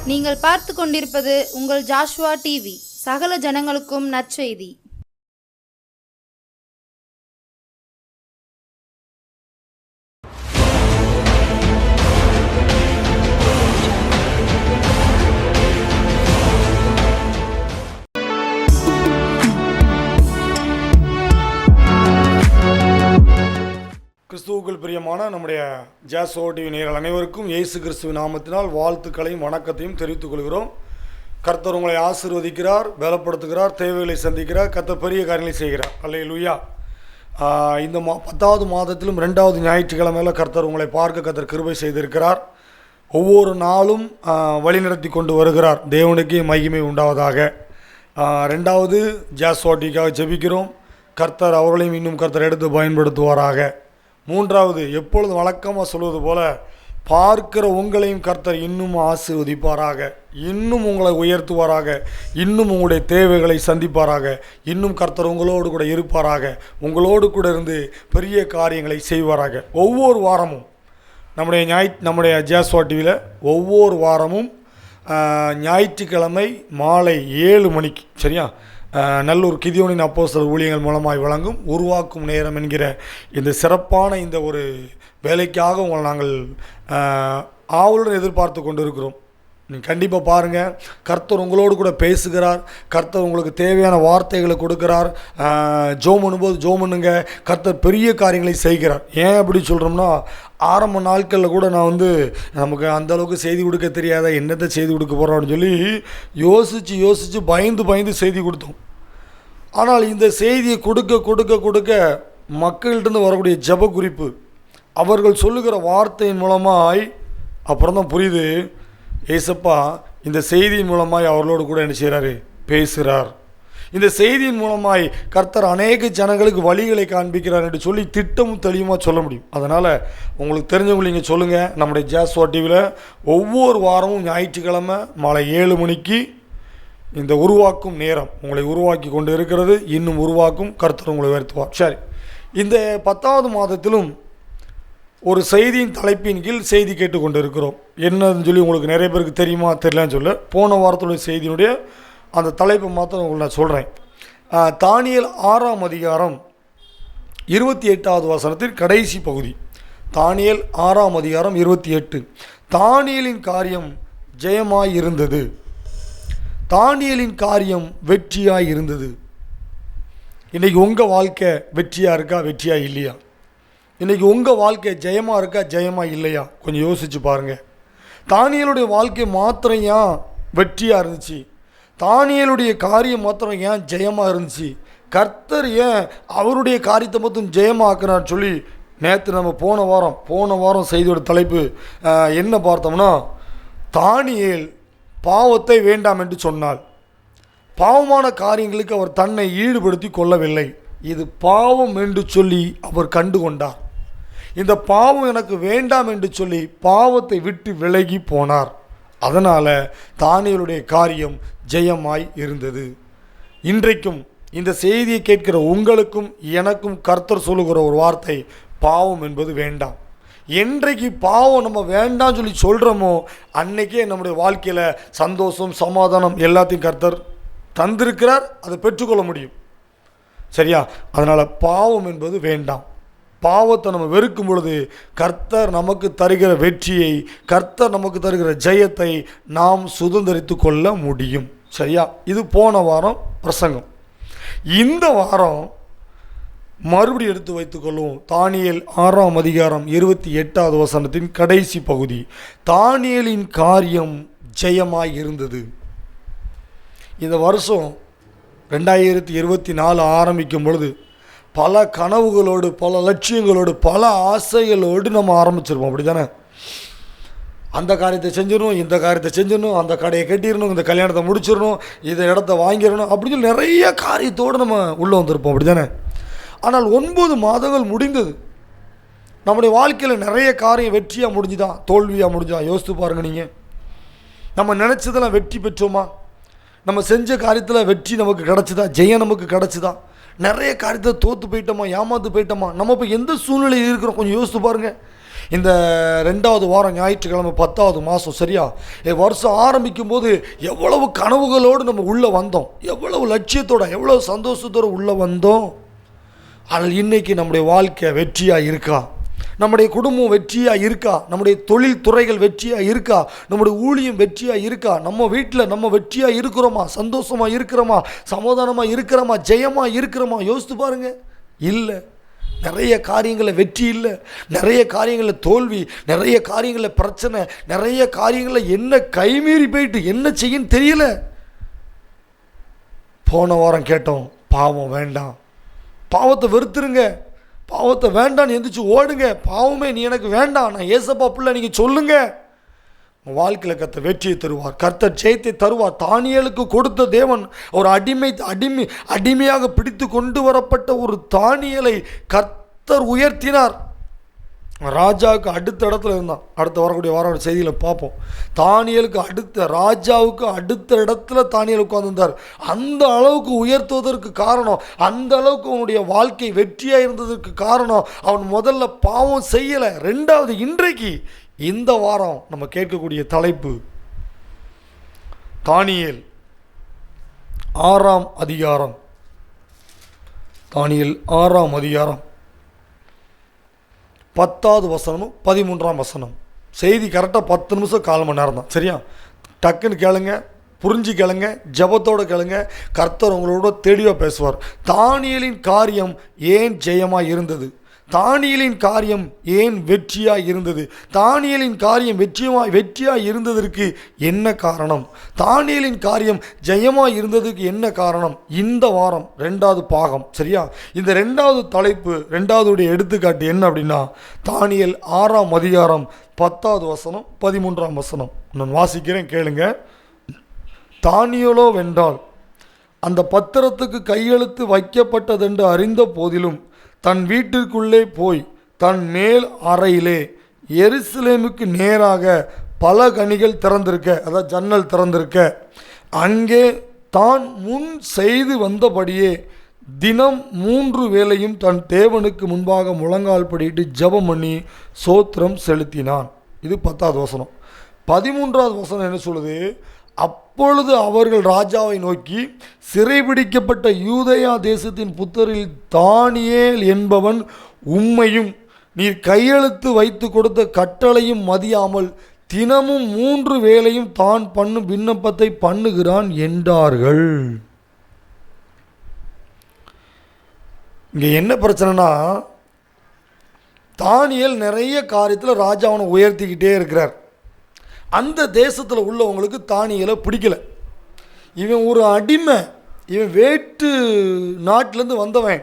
நீங்கள் பார்த்து கொண்டிருப்பது உங்கள் ஜாஷுவா டிவி. சகல ஜனங்களுக்கும் நற்செய்தி. கிறிஸ்துவுக்குள் பிரியமான நம்முடைய ஜாஷுவா டிவி நேயர்கள் அனைவருக்கும் இயேசு கிறிஸ்துவின் நாமத்தினால் வாழ்த்துக்களையும் வணக்கத்தையும் தெரிவித்துக் கொள்கிறோம். கர்த்தர் உங்களை ஆசீர்வதிக்கிறார், பலப்படுத்துகிறார், தேவைகளை சந்திக்கிறார், கர்த்தர் பெரிய காரியங்களை செய்கிறார். அல்லேலூயா. இந்த 10வது மாதத்திலும் 2வது ஞாயிற்றுக்கிழமையில் கர்த்தர் உங்களை பார்க்க கர்த்தர் கிருபை செய்திருக்கிறார். ஒவ்வொரு நாளும் வழிநடத்தி கொண்டு வருகிறார். தேவனுக்கே மகிமை உண்டாவதாக. 2வது ஜாஷுவா டிவிக்காக ஜெபிக்கிறோம். கர்த்தர் அவர்களையும் இன்னும் கர்த்தர் எடுத்து பயன்படுத்துவாராக. 3வது, எப்பொழுது வழக்கமாக சொல்வது போல, பார்க்கிற உங்களையும் கர்த்தர் இன்னும் ஆசீர்வதிப்பாராக, இன்னும் உங்களை உயர்த்துவாராக, இன்னும் உங்களுடைய தேவைகளை சந்திப்பாராக, இன்னும் கர்த்தர் உங்களோடு கூட இருப்பாராக, உங்களோடு கூட இருந்து பெரிய காரியங்களை செய்வாராக. ஒவ்வொரு வாரமும் நம்முடைய ஜாஷுவா டிவியில் ஒவ்வொரு வாரமும் ஞாயிற்றுக்கிழமை மாலை 7 மணிக்கு, சரியா, நல்லூர் கிதியோனின் அப்போஸ்தலர் ஊழியங்கள் மூலமாய் வழங்கும் உருவாக்கும் நேரம் என்கிற இந்த சிறப்பான இந்த ஒரு வேலைக்காக உங்களை நாங்கள் ஆவலுடன் எதிர்பார்த்து கொண்டு இருக்கிறோம். நீங்கள் கண்டிப்பாக பாருங்கள். கர்த்தர் உங்களோடு கூட பேசுகிறார். கர்த்தர் உங்களுக்கு தேவையான வார்த்தைகளை கொடுக்கிறார். ஜோம் பண்ணும்போது ஜோம் பண்ணுங்க. கர்த்தர் பெரிய காரியங்களை செய்கிறார். ஏன் அப்படி சொல்கிறோம்னா, ஆரம்ப நாட்களில் கூட நான் நமக்கு அந்தளவுக்கு செய்தி கொடுக்க தெரியாத, என்னத்தை செய்தி கொடுக்க போகிறோம் அப்படின்னு சொல்லி யோசித்து பயந்து செய்தி கொடுத்தோம். ஆனால் இந்த செய்தியை கொடுக்க மக்கள்கிட்ட வரக்கூடிய ஜெப குறிப்பு, அவர்கள் சொல்லுகிற வார்த்தையின் மூலமாய் அப்புறம் தான் புரியுது, ஏசப்பா இந்த செய்தியின் மூலமாய் அவர்களோடு கூட என்ன செய்கிறாரு, பேசுகிறார். இந்த செய்தியின் மூலமாய் கர்த்தர் அநேக ஜனங்களுக்கு வழிகளை காண்பிக்கிறார் என்று சொல்லி திட்டமும் தெளிவுமாக சொல்ல முடியும். அதனால் உங்களுக்கு தெரிஞ்சவங்க நீங்கள் சொல்லுங்கள். நம்முடைய ஜாஷுவா டிவியில் ஒவ்வொரு வாரமும் ஞாயிற்றுக்கிழமை மாலை 7 மணிக்கு இந்த உருவாக்கும் நேரம் உங்களை உருவாக்கி கொண்டு இருக்கிறது. இன்னும் உருவாக்கும், கர்த்தர் உங்களை உயர்த்துவார். சரி, இந்த 10வது மாதத்திலும் ஒரு செய்தியின் தலைப்பின் கீழ் செய்தி கேட்டுக்கொண்டு இருக்கிறோம். என்னன்னு சொல்லி உங்களுக்கு நிறைய பேருக்கு தெரியுமா தெரியலன்னு சொல்ல, போன வாரத்துடைய செய்தியினுடைய அந்த தலைப்பை மாத்திரம் உங்களுக்கு நான் சொல்கிறேன். தானியேல் 6ஆம் அதிகாரம் 28வது வசனத்தின் கடைசி பகுதி. தானியேல் 6ஆம் அதிகாரம் 28. தானியேலின் காரியம் ஜெயமாய் இருந்தது, தானியேலின் காரியம் வெற்றியாய் இருந்தது. இன்றைக்கி உங்கள் வாழ்க்கை வெற்றியாக இருக்கா, வெற்றியாக இல்லையா? இன்றைக்கி உங்கள் வாழ்க்கை ஜெயமாக இருக்கா, ஜெயமாக இல்லையா? கொஞ்சம் யோசித்து பாருங்கள். தானியேலுடைய வாழ்க்கை மாத்திரம் ஏன் வெற்றியாக இருந்துச்சு? தானியேலுடைய காரியம் மாத்திரம் ஏன் ஜெயமாக இருந்துச்சு? கர்த்தர் ஏன் அவருடைய காரியத்தை மட்டும் ஜெயமாக்குறான்னு சொல்லி நேற்று நம்ம போன வாரம் செய்தியோட தலைப்பு என்ன பார்த்தோம்னா, தானியேல் பாவத்தை வேண்டாம் என்று சொன்னால், பாவமான காரியங்களுக்கு அவர் தன்னை ஈடுபடுத்தி கொள்ளவில்லை. இது பாவம் என்று சொல்லி அவர் கண்டு கொண்டார். இந்த பாவம் எனக்கு வேண்டாம் என்று சொல்லி பாவத்தை விட்டு விலகி போனார். அதனால் தானியேலுடைய காரியம் ஜெயமாய் இருந்தது. இன்றைக்கும் இந்த செய்தியை கேட்கிற உங்களுக்கும் எனக்கும் கர்த்தர் சொல்லுகிற ஒரு வார்த்தை, பாவம் என்பது வேண்டாம். என்றைக்கு பாவம் நம்ம வேண்டாம் சொல்லி சொல்கிறோமோ அன்றைக்கே நம்முடைய வாழ்க்கையில் சந்தோஷம், சமாதானம் எல்லாத்தையும் கர்த்தர் தந்திருக்கிறார். அதை பெற்றுக்கொள்ள முடியும். சரியா? அதனால் பாவம் என்பது வேண்டாம். பாவத்தை நம்ம வெறுக்கும் பொழுது கர்த்தர் நமக்கு தருகிற வெற்றியை, கர்த்தர் நமக்கு தருகிற ஜெயத்தை நாம் சுதந்திரித்து கொள்ள முடியும். சரியா? இது போன வாரம் பிரசங்கம். இந்த வாரம் மறுபடியும் எடுத்து வைத்துக்கொள்வோம். தானியேல் 6ஆம் அதிகாரம் 28வது வசனத்தின் கடைசி பகுதி. தானியேலின் காரியம் ஜெயமாய் இருந்தது. இந்த வருஷம் 2024 ஆரம்பிக்கும் பொழுது பல கனவுகளோடு, பல லட்சியங்களோடு, பல ஆசைகளோடு நம்ம ஆரம்பிச்சிருப்போம். அப்படி தானே? அந்த காரியத்தை செஞ்சிடணும், இந்த காரியத்தை செஞ்சிடணும், அந்த கடையை கட்டிடணும், இந்த கல்யாணத்தை முடிச்சிடணும், இந்த இடத்த வாங்கிடணும், அப்படின்னு சொல்லி நிறைய காரியத்தோடு நம்ம உள்ளே வந்திருப்போம். அப்படி தானே? ஆனால் 9 மாதங்கள் முடிந்தது. நம்முடைய வாழ்க்கையில் நிறைய காரியம் வெற்றியாக முடிஞ்சுதான், தோல்வியாக முடிஞ்சுதான்? யோசித்து பாருங்கள். நீங்கள் நம்ம நினச்சதெல்லாம் வெற்றி பெற்றோமா? நம்ம செஞ்ச காரியத்தில் வெற்றி நமக்கு கிடச்சிதா? ஜெயம் நமக்கு கிடச்சிதா? நிறைய காரியத்தை தோற்று போயிட்டோமா, ஏமாந்து போயிட்டோமா? நம்ம இப்போ எந்த சூழ்நிலையில் இருக்கிறோம்? கொஞ்சம் யோசித்து பாருங்கள். இந்த 2வது வாரம் ஞாயிற்றுக்கிழமை 10வது மாதம் சரியா, வருஷம் ஆரம்பிக்கும் போது எவ்வளவு கனவுகளோடு நம்ம உள்ளே வந்தோம், எவ்வளவு லட்சியத்தோட எவ்வளவு சந்தோஷத்தோடு உள்ளே வந்தோம். ஆனால் இன்றைக்கி நம்முடைய வாழ்க்கை வெற்றியாக இருக்கா? நம்முடைய குடும்பம் வெற்றியாக இருக்கா? நம்முடைய தொழில் துறைகள் வெற்றியாக இருக்கா? நம்முடைய ஊழியம் வெற்றியாக இருக்கா? நம்ம வீட்டில் நம்ம வெற்றியாக இருக்கிறோமா? சந்தோஷமாக இருக்கிறோமா? சமாதானமாக இருக்கிறோமா? ஜெயமாக இருக்கிறோமா? யோசித்து பாருங்கள். இல்லை, நிறைய காரியங்களில் வெற்றி இல்லை, நிறைய காரியங்களில் தோல்வி, நிறைய காரியங்களில் பிரச்சனை, நிறைய காரியங்களில் என்ன கைமீறி போயிட்டு என்ன செய்யன்னு தெரியல. போன வாரம் கேட்டோம், பாவம் வேண்டாம், பாவத்தை வெறுத்துருங்க, பாவத்தை வேண்டான்னு எந்திரிச்சு ஓடுங்க, பாவமே நீ எனக்கு வேண்டாம், நான் ஏசப்பா பிள்ளை நீங்கள் சொல்லுங்க. வாழ்க்கையில் கர்த்தர் வெற்றியை தருவார், கர்த்தர் ஜெயத்தை தருவார். தானியேலுக்கு கொடுத்த தேவன் ஒரு அடிமையாக பிடித்து கொண்டு வரப்பட்ட ஒரு தானியேலை கர்த்தர் உயர்த்தினார். ராஜாவுக்கு அடுத்த இடத்துல இருந்தான். அடுத்த வரக்கூடிய வாரம் செய்தியில் பார்ப்போம். தானியேலுக்கு ராஜாவுக்கு அடுத்த இடத்துல தானியேல் உட்கார்ந்திருந்தார். அந்த அளவுக்கு உயர்த்துவதற்கு காரணம், அந்த அளவுக்கு அவனுடைய வாழ்க்கை வெற்றியாக இருந்ததற்கு காரணம், அவன் முதல்ல பாவம் செய்யலை. 2வது, இன்றைக்கு இந்த வாரம் நம்ம கேட்கக்கூடிய தலைப்பு தானியேல் 6ஆம் அதிகாரம். தானியேல் 6ஆம் அதிகாரம் 10வது வசனமும் 13ஆம் வசனம். செய்தி கரெக்டாக 10 நிமிஷம் 1/4 மணி நேரம் தான் சரியா. டக்குன்னு கேளுங்க, புரிஞ்சு கேளுங்க, ஜபத்தோடு கேளுங்க. கர்த்தர் உங்களோட தெளிவாக பேசுவார். தானியேலின் காரியம் ஏன் ஜெயமாக இருந்தது? தானியேலின் காரியம் ஏன் வெற்றியாக இருந்தது? தானியேலின் காரியம் வெற்றியாக இருந்ததற்கு என்ன காரணம்? தானியேலின் காரியம் ஜெயமாக இருந்ததுக்கு என்ன காரணம்? இந்த வாரம் 2வது பாகம் சரியா. இந்த 2வது தலைப்பு, 2வது எடுத்துக்காட்டு என்ன அப்படின்னா, தானியேல் 6ஆம் அதிகாரம் 10வது வசனம் 13ஆம் வசனம். நான் வாசிக்கிறேன், கேளுங்க. தானியேலோ வென்றால் அந்த பத்திரத்துக்கு கையெழுத்து வைக்கப்பட்டதென்று அறிந்த போதிலும் தன் வீட்டிற்குள்ளே போய் தன் மேல் அறையிலே எருசலேமுக்கு நேராக பல கனிகள் திறந்திருக்க, அதாவது ஜன்னல் திறந்திருக்க, அங்கே தான் முன் செய்து வந்தபடியே தினம் 3 வேளையும் தன் தேவனுக்கு முன்பாக முழங்கால் படிட்டு ஜெபம் பண்ணி சோத்திரம் செலுத்தினான். இது 10வது வசனம். 13வது வசனம் என்ன சொல்லுது? அப்பொழுது அவர்கள் ராஜாவை நோக்கி, சிறைபிடிக்கப்பட்ட யூதேயா தேசத்தின் புத்தரில் தானியேல் என்பவன் உம்மையும் நீர் கையெழுத்து வைத்து கொடுத்த கட்டளையும் மதியாமல் தினமும் 3 வேளையும் தான் பண்ணும் விண்ணப்பத்தை பண்ணுகிறான் என்றார்கள். இங்கே என்ன பிரச்சனைனா, தானியேல் நிறைய காரியத்தில் ராஜாவனை உயர்த்திக்கிட்டே இருக்கிறார். அந்த தேசத்தில் உள்ளவங்களுக்கு தானியேலை பிடிக்கல. இவன் ஒரு அடிமை, இவன் வேற்று நாட்டிலேருந்து வந்தவன்,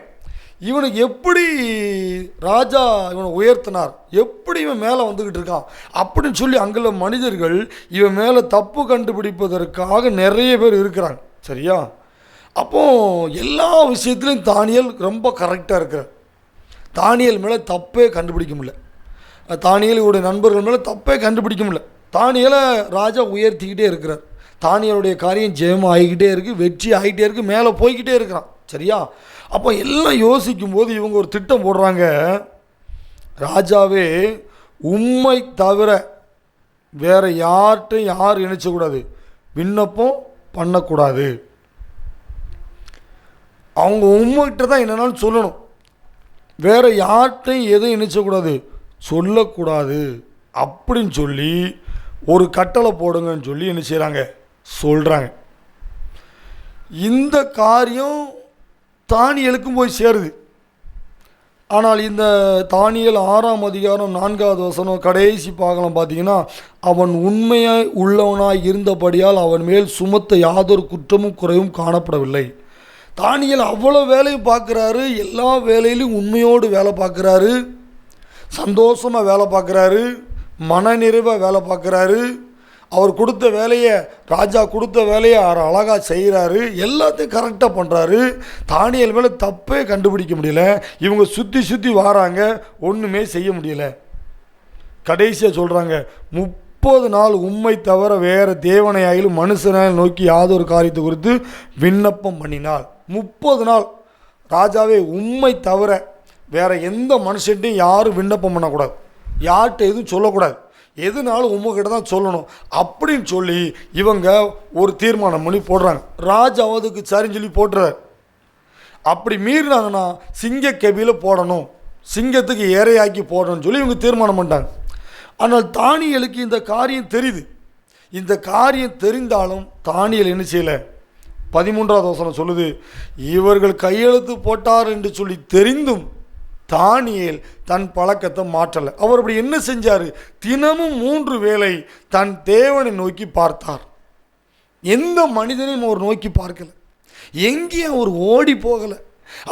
இவனுக்கு எப்படி ராஜா இவனை உயர்த்தினார், எப்படி இவன் மேலே வந்துக்கிட்டு இருக்கான் அப்படின்னு சொல்லி அங்குள்ள மனிதர்கள் இவன் மேலே தப்பு கண்டுபிடிப்பதற்காக நிறைய பேர் இருக்கிறாங்க சரியா. அப்போது எல்லா விஷயத்துலையும் தானியேல் ரொம்ப கரெக்டாக இருக்கிறார். தானியேல் மேலே தப்பே கண்டுபிடிக்க முடியல, தானியேலுடைய நண்பர்கள் மேலே தப்பே கண்டுபிடிக்க முடியல. தானியேலை ராஜா உயர்த்திக்கிட்டே இருக்கிறார். தானியேலுடைய காரியம் ஜெயமாக ஆகிக்கிட்டே இருக்குது, வெற்றி ஆகிட்டே இருக்குது, மேலே போய்கிட்டே இருக்கிறான் சரியா. அப்போ எல்லாம் யோசிக்கும் போது இவங்க ஒரு திட்டம் போடுறாங்க. ராஜாவே, உம்மை தவிர வேறு யார்கிட்டையும் யார் இணைச்சக்கூடாது, விண்ணப்பம் பண்ணக்கூடாது. அவங்க உம்மைகிட்ட தான் என்னென்னாலும் சொல்லணும், வேறு யார்கிட்டையும் எதுவும் இணைச்சக்கூடாது, சொல்லக்கூடாது அப்படின்னு சொல்லி ஒரு கட்டளை போடுங்கன்னு சொல்லி என்ன செய்கிறாங்க, சொல்கிறாங்க. இந்த காரியம் தானியேலுக்கும் போய் சேருது. ஆனால் இந்த தானியேல் 6ஆம் அதிகாரம் 4வது வசனம் கடைசி பாகலாம் பார்த்தீங்கன்னா, அவன் உண்மையாய் உள்ளவனாய் இருந்தபடியால் அவன் மேல் சுமத்த யாதொரு குற்றமும் குறைவும் காணப்படவில்லை. தானியேல் அவ்வளோ வேலையும் பார்க்குறாரு, எல்லா வேலையிலும் உண்மையோடு வேலை பார்க்குறாரு, சந்தோஷமாக வேலை பார்க்குறாரு, மனநிறைவாக வேலை பார்க்குறாரு. அவர் கொடுத்த வேலையை, ராஜா கொடுத்த வேலையை அவர் அழகாக செய்கிறாரு, எல்லாத்தையும் கரெக்டாக பண்ணுறாரு. தானியேல் மேலே தப்பே கண்டுபிடிக்க முடியல. இவங்க சுற்றி சுற்றி வராங்க, ஒன்றுமே செய்ய முடியல. கடைசியாக சொல்கிறாங்க, 30 நாள் உம்மை தவிர வேறு தேவனையாயிலும் மனுஷனாயில் நோக்கி யாதொரு காரியத்தை குறித்து விண்ணப்பம் பண்ணினாள். 30 நாள் ராஜாவே, உம்மை தவிர வேறு எந்த மனுஷன்ட்டையும் யாரும் விண்ணப்பம் பண்ணக்கூடாது. யார்கிட்ட எதுவும் சொல்லக்கூடாது, எதுனாலும் உங்ககிட்ட தான் சொல்லணும் அப்படின்னு சொல்லி இவங்க ஒரு தீர்மானம் பண்ணி போடுறாங்க. ராஜா அதுக்கு சரின்னு சொல்லி போட்டுறாரு. அப்படி மீறினாங்கன்னா சிங்க கெபியில் போடணும், சிங்கத்துக்கு இரையாக்கி போடணும்னு சொல்லி இவங்க தீர்மானம் பண்ணிட்டாங்க. ஆனால் தானியேலுக்கு இந்த காரியம் தெரியுது. இந்த காரியம் தெரிந்தாலும் தானியேல் என்ன செய்யலை? 13வது வசனம் சொல்லுது, இவர்கள் கையெழுத்து போட்டார் என்று சொல்லி தெரிந்தும் தானியேல் தன் பழக்கத்தை மாற்றலை. அவர் அப்படி என்ன செஞ்சார்? தினமும் 3 வேளை தன் தேவனை நோக்கி பார்த்தார். எந்த மனிதனையும் அவர் நோக்கி பார்க்கலை, எங்கேயும் அவர் ஓடி போகலை,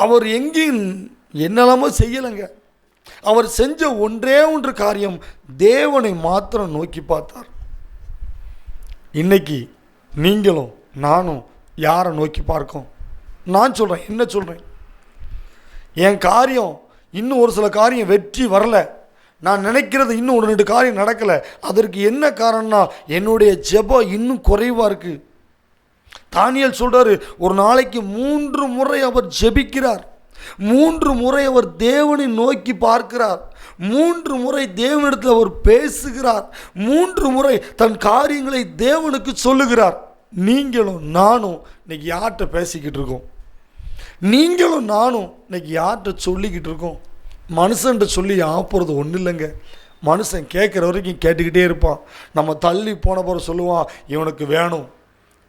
அவர் எங்கேயும் என்னெல்லாமோ செய்யலைங்க. அவர் செஞ்ச ஒன்றே ஒன்று காரியம், தேவனை மாத்திரம் நோக்கி பார்த்தார். இன்னைக்கு நீங்களும் நானும் யாரை நோக்கி பார்க்கோம்? நான் சொல்கிறேன், என்ன சொல்கிறேன், என் காரியம் இன்னும் ஒரு சில காரியம் வெற்றி வரலை, நான் நினைக்கிறது இன்னும் 1-2 காரியம் நடக்கலை. அதற்கு என்ன காரணம்னா என்னுடைய ஜெபம் இன்னும் குறைவாக இருக்குது. தானியேல் சொல்கிறாரு, ஒரு நாளைக்கு 3 முறை அவர் ஜெபிக்கிறார், 3 முறை அவர் தேவனை நோக்கி பார்க்கிறார், 3 முறை தேவனிடத்தில் அவர் பேசுகிறார், 3 முறை தன் காரியங்களை தேவனுக்கு சொல்லுகிறார். நீங்களும் நானும் இன்னைக்கு யார்கிட்ட பேசிக்கிட்டு இருக்கோம்? நீங்களும் நானும் இன்னைக்கு யார்கிட்ட சொல்லிக்கிட்டு இருக்கோம்? மனுஷன்ட்ட சொல்லி ஆப்புறது ஒன்றும் இல்லைங்க. மனுஷன் கேட்குற வரைக்கும் கேட்டுக்கிட்டே இருப்பான். நம்ம தள்ளி போன பிறகு சொல்லுவான், இவனுக்கு வேணும்,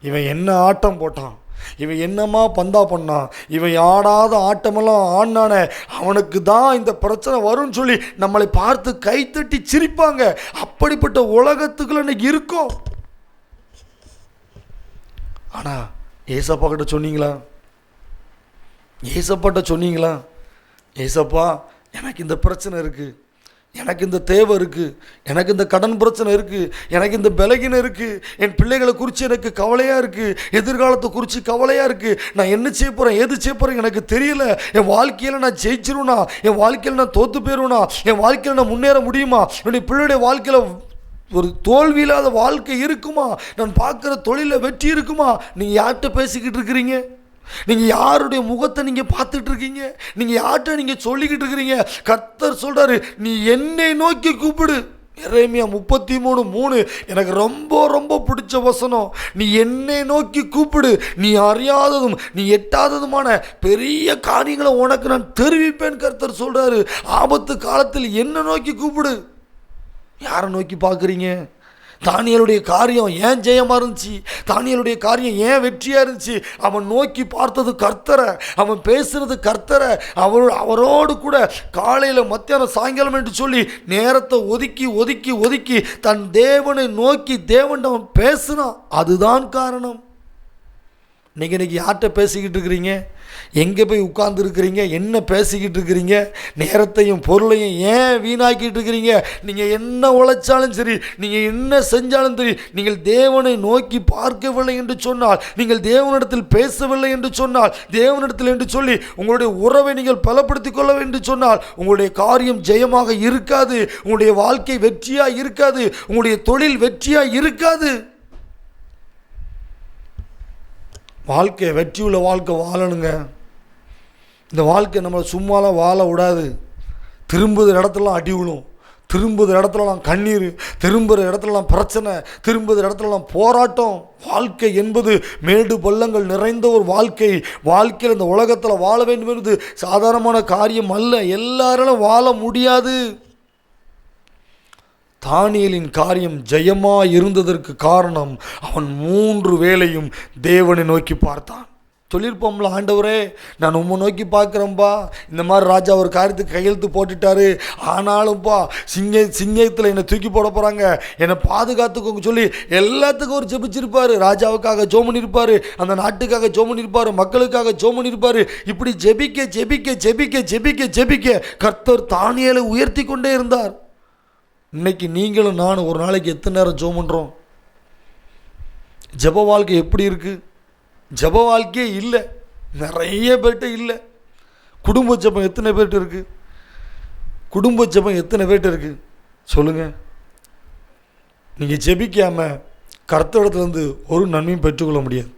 இவன் என்ன ஆட்டம் போட்டான், இவன் என்னம்மா பந்தா பண்ணான், இவன் ஆடாத ஆட்டமெல்லாம் ஆடினானே, அவனுக்கு தான் இந்த பிரச்சனை வரும்னு சொல்லி நம்மளை பார்த்து கைத்தட்டி சிரிப்பாங்க. அப்படிப்பட்ட உலகத்துக்குள்ள இன்னைக்கு இருக்கோம். ஆனால் ஏசப்பா கிட்ட சொன்னீங்களா? ஏசப்பாட்ட சொன்னீங்களா? ஏசப்பா, எனக்கு இந்த பிரச்சனை இருக்குது, எனக்கு இந்த தேவை இருக்குது, எனக்கு இந்த கடன் பிரச்சனை இருக்குது, எனக்கு இந்த பலகீனம் இருக்குது, என் பிள்ளைகளை குறித்து எனக்கு கவலையாக இருக்குது, எதிர்காலத்தை குறித்து கவலையாக இருக்குது, நான் என்ன செய்ய போகிறேன், எது செய்ய போகிறேன் எனக்கு தெரியல, என் வாழ்க்கையில் நான் ஜெயிச்சிருவேனா, என் வாழ்க்கையில் நான் தோற்று போயிடுவேனா, என் வாழ்க்கையில் நான் முன்னேற முடியுமா, என்னுடைய பிள்ளையுடைய வாழ்க்கையில் ஒரு தோல்வி இல்லாத வாழ்க்கை இருக்குமா, நான் பார்க்குற தொழிலில் வெற்றி இருக்குமா? நீங்கள் யார்கிட்ட பேசிக்கிட்டு இருக்கிறீங்க? நீங்கள் யாருடைய முகத்தை நீங்கள் பார்த்துட்டு இருக்கீங்க? நீங்கள் யார்கிட்ட நீங்கள் சொல்லிக்கிட்டு இருக்கிறீங்க? கர்த்தர் சொல்கிறாரு, நீ என்னை நோக்கி கூப்பிடு. எரேமியா 33:3 எனக்கு ரொம்ப ரொம்ப பிடிச்ச வசனம். நீ என்னை நோக்கி கூப்பிடு, நீ அறியாததும் நீ எட்டாததுமான பெரிய காரியங்களை உனக்கு நான் தெரிவிப்பேன். கர்த்தர் சொல்கிறாரு, ஆபத்து காலத்தில் என்னை நோக்கி கூப்பிடு. யாரை நோக்கி பார்க்குறீங்க? தானியேலுடைய காரியம் ஏன் ஜெயமாக இருந்துச்சு? தானியேலுடைய காரியம் ஏன் வெற்றியாக இருந்துச்சு? அவன் நோக்கி பார்த்தது கர்த்தரை, அவன் பேசுறது கர்த்தரை, அவரோடு கூட காலையில் மத்தியானம் சாயங்காலம் என்று சொல்லி நேரத்தை ஒதுக்கி ஒதுக்கி ஒதுக்கி தன் தேவனை நோக்கி தேவன் அவன் பேசுனான். அதுதான் காரணம். நீங்கள் இன்றைக்கி யார்கிட்ட பேசிக்கிட்டு இருக்கிறீங்க? எங்கே போய் உட்கார்ந்து இருக்கிறீங்க? என்ன பேசிக்கிட்டு இருக்கிறீங்க? நேரத்தையும் பொருளையும் ஏன் வீணாக்கிட்டு இருக்கிறீங்க? நீங்கள் என்ன உழைச்சாலும் சரி, நீங்கள் என்ன செஞ்சாலும் சரி, நீங்கள் தேவனை நோக்கி பார்க்கவில்லை என்று சொன்னால், நீங்கள் தேவனிடத்தில் பேசவில்லை என்று சொன்னால், தேவனிடத்தில் என்று சொல்லி உங்களுடைய உறவை நீங்கள் பலப்படுத்திக் கொள்ள என்று சொன்னால், உங்களுடைய காரியம் ஜெயமாக இருக்காது, உங்களுடைய வாழ்க்கை வெற்றியாக இருக்காது, உங்களுடைய தொழில் வெற்றியாக இருக்காது. வாழ்க்கை வெற்றியுள்ள வாழ்க்கை வாழணுங்க. இந்த வாழ்க்கை நம்மளை சும்மாலாம் வாழ விடாது. திரும்புகிற இடத்துலலாம் அடி விழும், திரும்புகிற இடத்துலலாம் கண்ணீர், திரும்புகிற இடத்துலலாம் பிரச்சனை, திரும்புகிற இடத்துலலாம் போராட்டம். வாழ்க்கை என்பது மேடு பள்ளங்கள் நிறைந்த ஒரு வாழ்க்கை. வாழ்க்கையில் இந்த உலகத்தில் வாழ வேண்டும் என்பது சாதாரணமான காரியம் அல்ல. எல்லாராலும் வாழ முடியாது. தானியேலின் காரியம் ஜெயமாக இருந்ததற்கு காரணம், அவன் 3 வேளையும் தேவனை நோக்கி பார்த்தான். சொல்லியிருப்போம்ல, ஆண்டவரே நான் உம்மை நோக்கி பார்க்குறேன்ப்பா, இந்த மாதிரி ராஜா ஒரு காரியத்துக்கு கையெழுத்து போட்டுட்டாரு, ஆனாலும்ப்பா சிங்கத்தில் என்னை தூக்கி போட போகிறாங்க, என்னை பாதுகாத்துக்கோங்க சொல்லி எல்லாத்துக்கும் ஒரு ஜெபிச்சிருப்பார். ராஜாவுக்காக ஜெபம் பண்ணியிருப்பார், அந்த நாட்டுக்காக ஜெபம் பண்ணியிருப்பார், மக்களுக்காக ஜெபம் பண்ணியிருப்பார். இப்படி ஜெபிக்க ஜெபிக்க ஜெபிக்க ஜெபிக்க ஜெபிக்க கர்த்தர் தானியேலை உயர்த்தி கொண்டே இருந்தார். இன்னைக்கு நீங்களும் நானும் ஒரு நாளைக்கு எத்தனை நேரம் ஜெபம் பண்ணுறோம்? ஜெப வாழ்க்கை எப்படி இருக்குது? ஜெப வாழ்க்கையே இல்லை, நிறைய பேர்கிட்ட இல்லை. குடும்ப ஜெபம் எத்தனை பேர்கிட்ட இருக்குது? குடும்ப ஜெபம் எத்தனை பேர்கிட்ட இருக்குது சொல்லுங்கள். நீங்கள் ஜெபிக்காமல் கர்த்தரிடத்துலேருந்து ஒரு நன்மையும் பெற்றுக்கொள்ள முடியாது.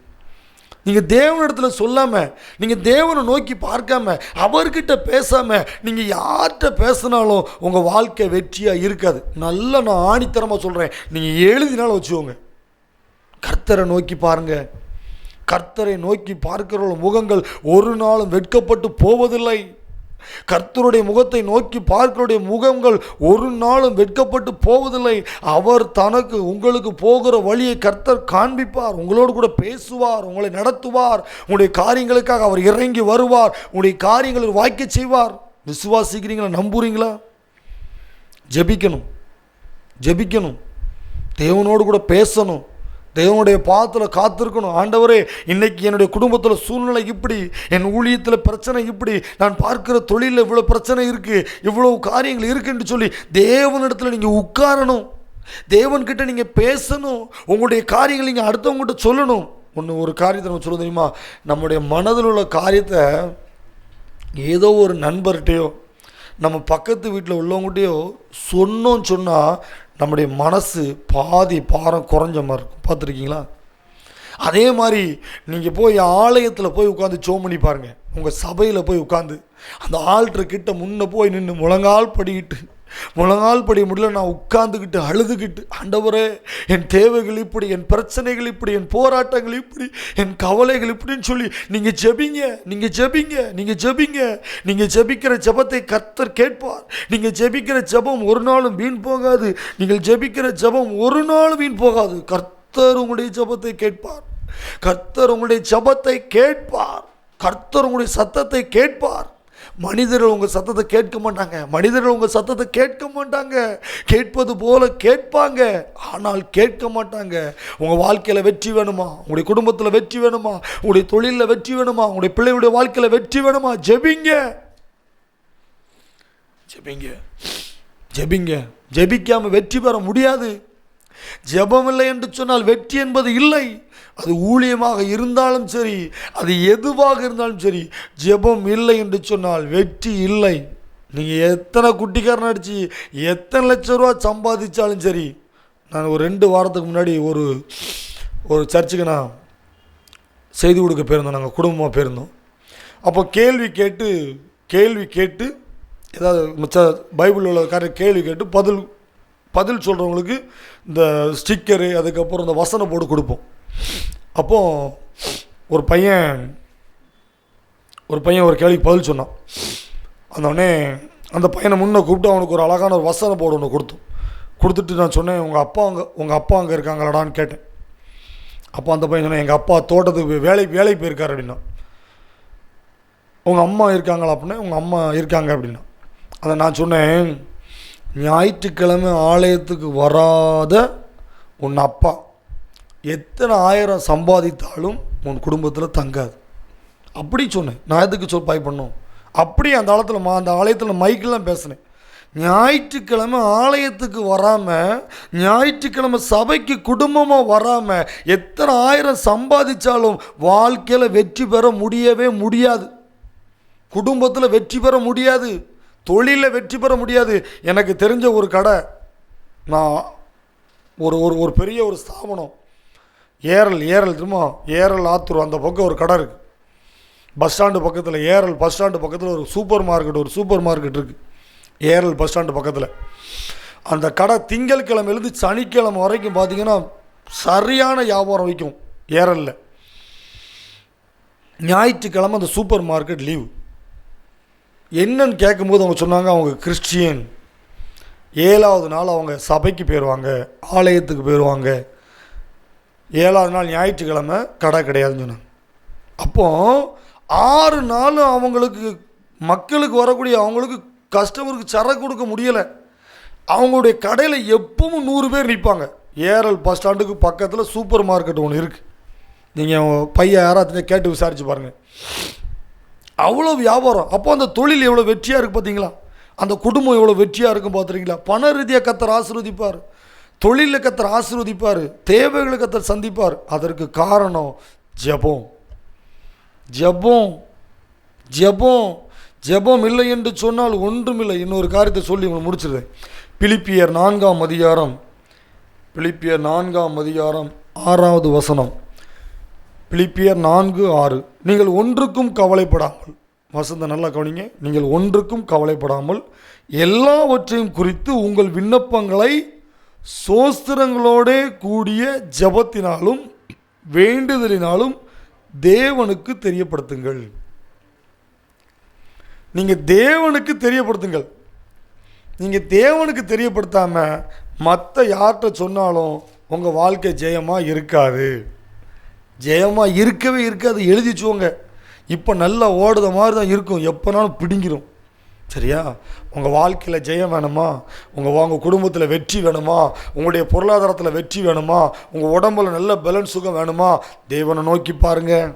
நீங்கள் தேவனிடத்துல சொல்லாமல், நீங்கள் தேவனை நோக்கி பார்க்காம, அவர்கிட்ட பேசாமல் நீங்கள் யார்கிட்ட பேசினாலும் உங்கள் வாழ்க்கை வெற்றியாக இருக்காது. நல்லா நான் ஆணித்தரமாக சொல்கிறேன், நீங்கள் எழுதினாலும் வச்சுக்கோங்க. கர்த்தரை நோக்கி பாருங்கள். கர்த்தரை நோக்கி பார்க்கிறவர்கள் முகங்கள் ஒரு நாளும் வெட்கப்பட்டு போவதில்லை. கர்த்தருடைய முகத்தை நோக்கி பார்க்கிறவருடைய முகங்கள் ஒரு நாளும் வெட்கப்பட்டு போவதில்லை. அவர் தனக்கு உங்களுக்கு போகிற வழியை கர்த்தர் காண்பிப்பார், உங்களோடு கூட பேசுவார், உங்களை நடத்துவார், உங்களுடைய காரியங்களுக்காக அவர் இறங்கி வருவார், உங்களுடைய காரியங்களை வாய்க்க செய்வார். விசுவாசிக்கிறீங்களா? நம்புறீங்களா? ஜெபிக்கணும், ஜெபிக்கணும், தேவனோடு கூட பேசணும், தேவனுடைய பாதத்தில் காத்திருக்கணும். ஆண்டவரே, இன்னைக்கு என்னுடைய குடும்பத்தில் சூழ்நிலை இப்படி, என் ஊழியத்தில் பிரச்சனை இப்படி, நான் பார்க்குற தொழிலில் இவ்வளோ பிரச்சனை இருக்குது, இவ்வளோ காரியங்கள் இருக்குன்னு சொல்லி தேவனிடத்தில் நீங்கள் உட்காரணும், தேவன்கிட்ட நீங்கள் பேசணும், உங்களுடைய காரியங்கள் நீங்கள் அடுத்தவங்ககிட்ட சொல்லணும். ஒரு காரியத்தை நம்ம சொல்ல தெரியுமா? நம்முடைய மனதில் உள்ள காரியத்தை ஏதோ ஒரு நண்பர்கிட்டையோ நம்ம பக்கத்து வீட்டில் உள்ளவங்ககிட்டையோ சொன்னோன்னு சொன்னால் நம்முடைய மனசு பாதி பாரம் குறைஞ்ச மாதிரி இருக்கும். பார்த்துருக்கீங்களா? அதே மாதிரி நீங்கள் போய் ஆலயத்தில் போய் உட்காந்து ஜெபம் பண்ணி பாருங்கள். உங்கள் சபையில் போய் உட்காந்து அந்த ஆல்டர் கிட்ட முன்னே போய் நின்று முழங்கால் படி முடியல நான் உட்காந்துக்கிட்டு அழுதுகிட்டு, ஆண்டவரே என் தேவைகள் இப்படி, என் பிரச்சனைகள் இப்படி, என் போராட்டங்கள் இப்படி, என் கவலைகள் இப்படின்னு சொல்லி நீங்கள் ஜெபிங்க, நீங்கள் ஜெபிங்க, நீங்கள் ஜெபிங்க. நீங்கள் ஜெபிக்கிற ஜெபத்தை கர்த்தர் கேட்பார். நீங்கள் ஜெபிக்கிற ஜெபம் ஒரு நாளும் வீண் போகாது. நீங்கள் ஜெபிக்கிற ஜெபம் ஒரு நாளும் வீண் போகாது. கர்த்தர் உங்களுடைய ஜெபத்தை கேட்பார். கர்த்தர் உங்களுடைய ஜெபத்தை கேட்பார். கர்த்தர் உங்களுடைய சத்தத்தை கேட்பார். மனிதர்கள் உங்கள் சத்தத்தை கேட்க மாட்டாங்க. மனிதர்கள் உங்கள் சத்தத்தை கேட்க மாட்டாங்க. கேட்பது போல கேட்பாங்க, ஆனால் கேட்க மாட்டாங்க. உங்கள் வாழ்க்கையில் வெற்றி வேணுமா? உங்களுடைய குடும்பத்தில் வெற்றி வேணுமா? உங்களுடைய தொழிலில் வெற்றி வேணுமா? உங்களுடைய பிள்ளைகளுடைய வாழ்க்கையில் வெற்றி வேணுமா? ஜெபிங்க, ஜெபிங்க, ஜெபிங்க. ஜெபிக்காமல் வெற்றி பெற முடியாது. ஜெபம் இல்லை என்று சொன்னால் வெற்றி என்பது இல்லை. அது ஊழியமாக இருந்தாலும் சரி, அது எதுவாக இருந்தாலும் சரி, ஜெபம் இல்லை என்று சொன்னால் வெற்றி இல்லை. நீங்கள் எத்தனை குட்டிக்காரன் அடித்து எத்தனை லட்சம் ரூபா சம்பாதிச்சாலும் சரி. நான் ஒரு 2 வாரத்துக்கு முன்னாடி ஒரு சர்ச்சுக்கு நான் செய்தி கொடுக்க போயிருந்தோம். நாங்கள் குடும்பமாக போயிருந்தோம். அப்போ கேள்வி கேட்டு ஏதாவது பைபிள் உள்ள கேள்வி கேட்டு பதில் சொல்கிறவங்களுக்கு இந்த ஸ்டிக்கரு, அதுக்கப்புறம் இந்த வசன போர்டு கொடுப்போம். அப்போது ஒரு பையன் ஒரு கேள்விக்கு பதில் சொன்னான். அந்தோடனே அந்த பையனை முன்னே கூப்பிட்டு அவனுக்கு ஒரு அழகான ஒரு வசன போர்டு ஒன்று கொடுத்துட்டு நான் சொன்னேன், உங்கள் அப்பா அங்கே இருக்காங்களாடான்னு கேட்டேன். அப்போ அந்த பையன் சொன்னேன், எங்கள் அப்பா தோட்டத்துக்கு வேலைக்கு போயிருக்காரு அப்படின்னா. உங்கள் அம்மா இருக்காங்களா அப்படின்னா, உங்கள் அம்மா இருக்காங்க அப்படின்னா. அதை நான் சொன்னேன், ஞாயிற்றுக்கிழமை ஆலயத்துக்கு வராத உன் அப்பா எத்தனை 1000 சம்பாதித்தாலும் உன் குடும்பத்தில் தங்காது. அப்படி சொன்னேன். நான் எதுக்கு பாய் பண்ணோம்? அப்படி அந்த ஆலயத்தில் மைக்கெல்லாம் பேசினேன். ஞாயிற்றுக்கிழமை ஆலயத்துக்கு வராமல், ஞாயிற்றுக்கிழமை சபைக்கு குடும்பமாக வராமல் எத்தனை 1000 சம்பாதிச்சாலும் வாழ்க்கையில் வெற்றி பெற முடியவே முடியாது. குடும்பத்தில் வெற்றி பெற முடியாது. தொழிலில் வெற்றி பெற முடியாது. எனக்கு தெரிஞ்ச ஒரு கடை, நான் ஒரு பெரிய ஒரு ஸ்தாபனம், ஏரல் திரும்ப ஏரல் ஆத்தூர் அந்த பக்கம் ஒரு கடை இருக்குது. பஸ் ஸ்டாண்டு பக்கத்தில், ஏரல் பஸ் ஸ்டாண்டு பக்கத்தில் ஒரு சூப்பர் மார்க்கெட் இருக்குது. ஏரல் பஸ் ஸ்டாண்டு பக்கத்தில் அந்த கடை திங்கட்கிழமையிலேருந்து சனிக்கிழமை வரைக்கும் பார்த்திங்கன்னா சரியான வியாபாரம் வைக்கும் ஏரலில். ஞாயிற்றுக்கிழமை அந்த சூப்பர் மார்க்கெட் லீவு. என்னன்னு கேட்கும்போது அவங்க சொன்னாங்க, அவங்க கிறிஸ்டியன், 7வது நாள் அவங்க சபைக்கு போயிடுவாங்க, ஆலயத்துக்கு போயிடுவாங்க, 7வது நாள் ஞாயிற்றுக்கிழமை கடை கிடையாதுன்னு சொன்னாங்க. அப்போது 6 நாளும் அவங்களுக்கு, மக்களுக்கு வரக்கூடிய அவங்களுக்கு கஸ்டமருக்கு சரக்கு கொடுக்க முடியலை. அவங்களுடைய கடையில் எப்பவும் 100 பேர் நிற்பாங்க. ஏரல் பஸ் ஸ்டாண்டுக்கு பக்கத்தில் சூப்பர் மார்க்கெட் ஒன்று இருக்குது. நீங்கள் பையன் யாராவது கேட்டு விசாரித்து பாருங்கள். அவ்வளோ வியாபாரம். அப்போ அந்த தொழில் எவ்வளோ வெற்றியாக இருக்குது பார்த்தீங்களா? அந்த குடும்பம் எவ்வளோ வெற்றியாக இருக்கும் பார்த்துருக்கீங்களா? பண ரீதியாக கர்த்தர் ஆசீர்வதிப்பார், தொழிலில் கர்த்தர் ஆசீர்வதிப்பார், தேவைகளை கர்த்தர் சந்திப்பார். அதற்கு காரணம் ஜெபம். ஜெபம் ஜெபம் ஜெபம் இல்லை என்று சொன்னால் ஒன்றுமில்லை. இன்னொரு காரியத்தை சொல்லி உங்களை முடிச்சிருந்தேன். பிலிப்பியர் 4ஆம் அதிகாரம் 6வது வசனம். பிலிப்பியர் 4:6. நீங்கள் ஒன்றுக்கும் கவலைப்படாமல், வசந்த நல்லா கவனிங்க, நீங்கள் ஒன்றுக்கும் கவலைப்படாமல் எல்லாவற்றையும் குறித்து உங்கள் விண்ணப்பங்களை சோஸ்திரங்களோடே கூடிய ஜெபத்தினாலும் வேண்டுதலினாலும் தேவனுக்கு தெரியப்படுத்துங்கள். நீங்கள் தேவனுக்கு தெரியப்படுத்துங்கள். நீங்கள் தேவனுக்கு தெரியப்படுத்தாமல் மற்ற யார்கிட்ட சொன்னாலும் உங்கள் வாழ்க்கை ஜெயமாக இருக்காது. ஜெயமாக இருக்கவே இருக்காது. எழுதி வச்சுக்கோங்க. இப்போ நல்லா ஓடுத மாதிரி தான் இருக்கும், எப்போனாலும் பிடிங்கிடும். சரியா? உங்கள் வாழ்க்கையில் ஜெயம் வேணுமா? உங்கள் குடும்பத்தில் வெற்றி வேணுமா? உங்களுடைய பொருளாதாரத்தில் வெற்றி வேணுமா? உங்கள் உடம்புல நல்ல பலன் சுகம் வேணுமா? தேவனை நோக்கி பாருங்கள்.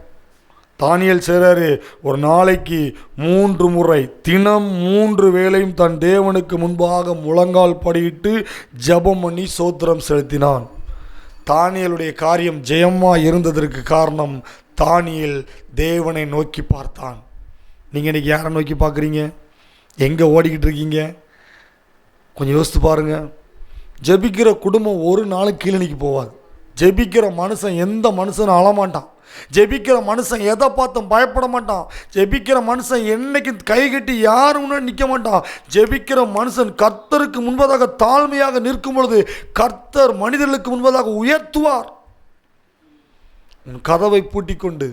தானியேல் செய்கிறாரு, ஒரு நாளைக்கு 3 முறை தினம் 3 வேளையும் தன் தேவனுக்கு முன்பாக முழங்கால் படியிட்டு ஜெபம் பண்ணி சோத்திரம் செலுத்தினான். தானியேலுடைய காரியம் ஜெயமாக இருந்ததற்கு காரணம், தானியேல் தேவனை நோக்கி பார்த்தான். நீங்கள் இன்றைக்கி யாரை நோக்கி பார்க்குறீங்க? எங்கே ஓடிக்கிட்டு இருக்கீங்க? கொஞ்சம் யோசித்து பாருங்கள். ஜெபிக்கிற குடும்பம் ஒரு நாளும் கீழணிக்கு போகாது. ஜெபிக்கிற மனுஷன் எந்த மனுஷனும் அழமாட்டான். ஜெபிக்கிற மனுஷன் எதை பார்த்தும் பயப்பட மாட்டான். ஜெபிக்கிற மனுஷன் என்னைக்கு கை கட்டி யாரும் முன்னாடி நிற்க மாட்டான். ஜெபிக்கிற மனுஷன் கர்த்தருக்கு முன்பதாக தாழ்மையாக நிற்கும் பொழுது கர்த்தர் மனிதர்களுக்கு முன்பதாக உயர்த்துவார். உன் கதவை பூட்டி கொண்டு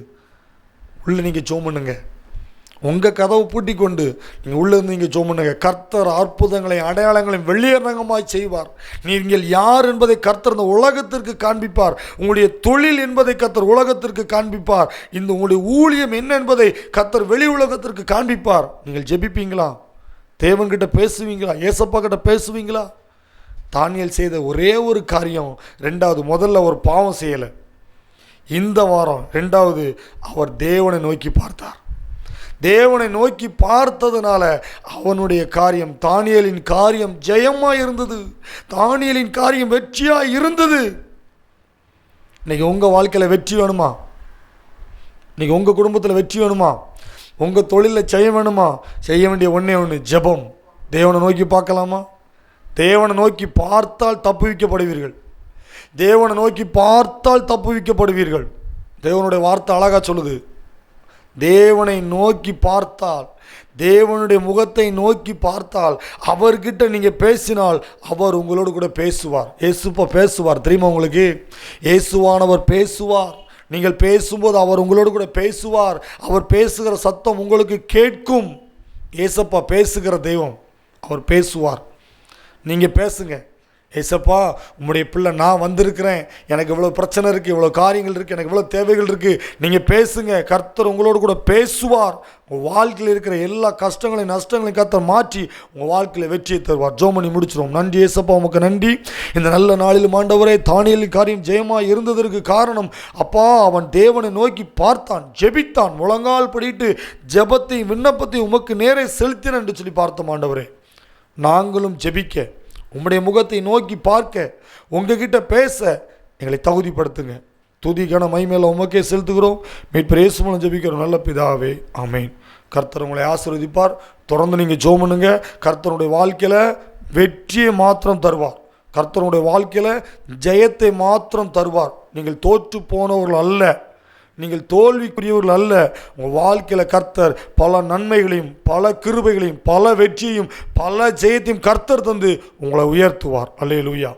உள்ளே நீங்கள் ஜெபம் பண்ணுங்க. உங்கள் கதவை பூட்டி கொண்டு நீங்கள் உள்ளே இருந்து நீங்கள் ஜெபம் பண்ணுங்க. கர்த்தர் அற்புதங்களையும் அடையாளங்களையும் வெளியரங்கமாய் செய்வார். நீங்கள் யார் என்பதை கர்த்தர் இந்த உலகத்திற்கு காண்பிப்பார். உங்களுடைய தொழில் என்பதை கர்த்தர் உலகத்திற்கு காண்பிப்பார். இந்த உங்களுடைய ஊழியம் என்ன என்பதை கர்த்தர் வெளி உலகத்திற்கு காண்பிப்பார். நீங்கள் ஜெபிப்பீங்களா? தேவன்கிட்ட பேசுவீங்களா? ஏசப்பா கிட்ட பேசுவீங்களா? தானியேல் செய்த ஒரே ஒரு காரியம், முதல்ல ஒரு பாவம் செய்யலை. இந்த வாரம் 2வது, அவர் தேவனை நோக்கி பார்த்தார். தேவனை நோக்கி பார்த்ததுனால அவனுடைய காரியம், தானியேலின் காரியம் ஜெயமாக இருந்தது. தானியேலின் காரியம் வெற்றியாக இருந்தது. இன்னைக்கு உங்கள் வாழ்க்கையில் வெற்றி வேணுமா? இன்னைக்கு உங்கள் குடும்பத்தில் வெற்றி வேணுமா? உங்கள் தொழிலில் செய்ய வேணுமா? செய்ய வேண்டிய ஒன்று ஜெபம். தேவனை நோக்கி பார்க்கலாமா? தேவனை நோக்கி பார்த்தால் தப்புவிக்கப்படுவீர்கள். தேவனை நோக்கி பார்த்தால் தப்புவிக்கப்படுவீர்கள். தேவனுடைய வார்த்தை அழகாக சொல்லுது. தேவனை நோக்கி பார்த்தால், தேவனுடைய முகத்தை நோக்கி பார்த்தால், அவர்கிட்ட நீங்கள் பேசினால் அவர் உங்களோடு கூட பேசுவார். இயேசுப்பா பேசுவார் தெரியுமா உங்களுக்கு? இயேசுவானவர் பேசுவார். நீங்கள் பேசும்போது அவர் உங்களோடு கூட பேசுவார். அவர் பேசுகிற சத்தம் உங்களுக்கு கேட்கும். இயேசப்பா பேசுகிற தெய்வம், அவர் பேசுவார். நீங்கள் பேசுங்க. ஏசப்பா, உங்களுடைய பிள்ளை நான் வந்திருக்கிறேன், எனக்கு இவ்வளோ பிரச்சனை இருக்குது, இவ்வளோ காரியங்கள் இருக்குது, எனக்கு இவ்வளோ தேவைகள் இருக்குது. நீங்கள் பேசுங்க. கர்த்தர் உங்களோடு கூட பேசுவார். உங்கள் வாழ்க்கையில் இருக்கிற எல்லா கஷ்டங்களையும் நஷ்டங்களையும் கர்த்தர் மாற்றி உங்கள் வாழ்க்கையில் வெற்றியை தருவார். ஜோமணி முடிச்சிடும். நன்றி ஏசப்பா, உமக்கு நன்றி. இந்த நல்ல நாளில் ஆண்டவரே, தானியேலின் காரியம் ஜெயமாக இருந்ததற்கு காரணம், அப்பா, அவன் தேவனை நோக்கி பார்த்தான், ஜெபித்தான், முழங்கால் படிட்டு ஜெபத்தையும் விண்ணப்பத்தையும் உமக்கு நேரே செலுத்தினான் என்று சொல்லி பார்த்தோம். ஆண்டவரே, நாங்களும் ஜெபிக்க, உம்முடைய முகத்தை நோக்கி பார்க்க, உங்ககிட்ட பேச எங்களை தகுதிப்படுத்துங்க. துதிக்கான மைமேல உமக்கே செலுத்துகிறோம். மீட்பர் இயேசு மூலம் ஜெபிக்கிறோம் நல்ல பிதாவே, ஆமென். கர்த்தர் உங்களை ஆசீர்வதிப்பார். தொடர்ந்து நீங்கள் ஜெபம் பண்ணுங்க. கர்த்தருடைய வாழ்க்கையில் வெற்றியை மாத்திரம் தருவார். கர்த்தருடைய வாழ்க்கையில் ஜெயத்தை மாத்திரம் தருவார். நீங்கள் தோற்று போனவர்கள் அல்ல, நீங்கள் தோல்விக்குரியவர்கள் அல்ல. உங்கள் வாழ்க்கையில் கர்த்தர் பல நன்மைகளையும் பல கிருபைகளையும் பல வெற்றியையும் பல ஜெயத்தையும் கர்த்தர் தந்து உங்களை உயர்த்துவார். அல்லேலூயா.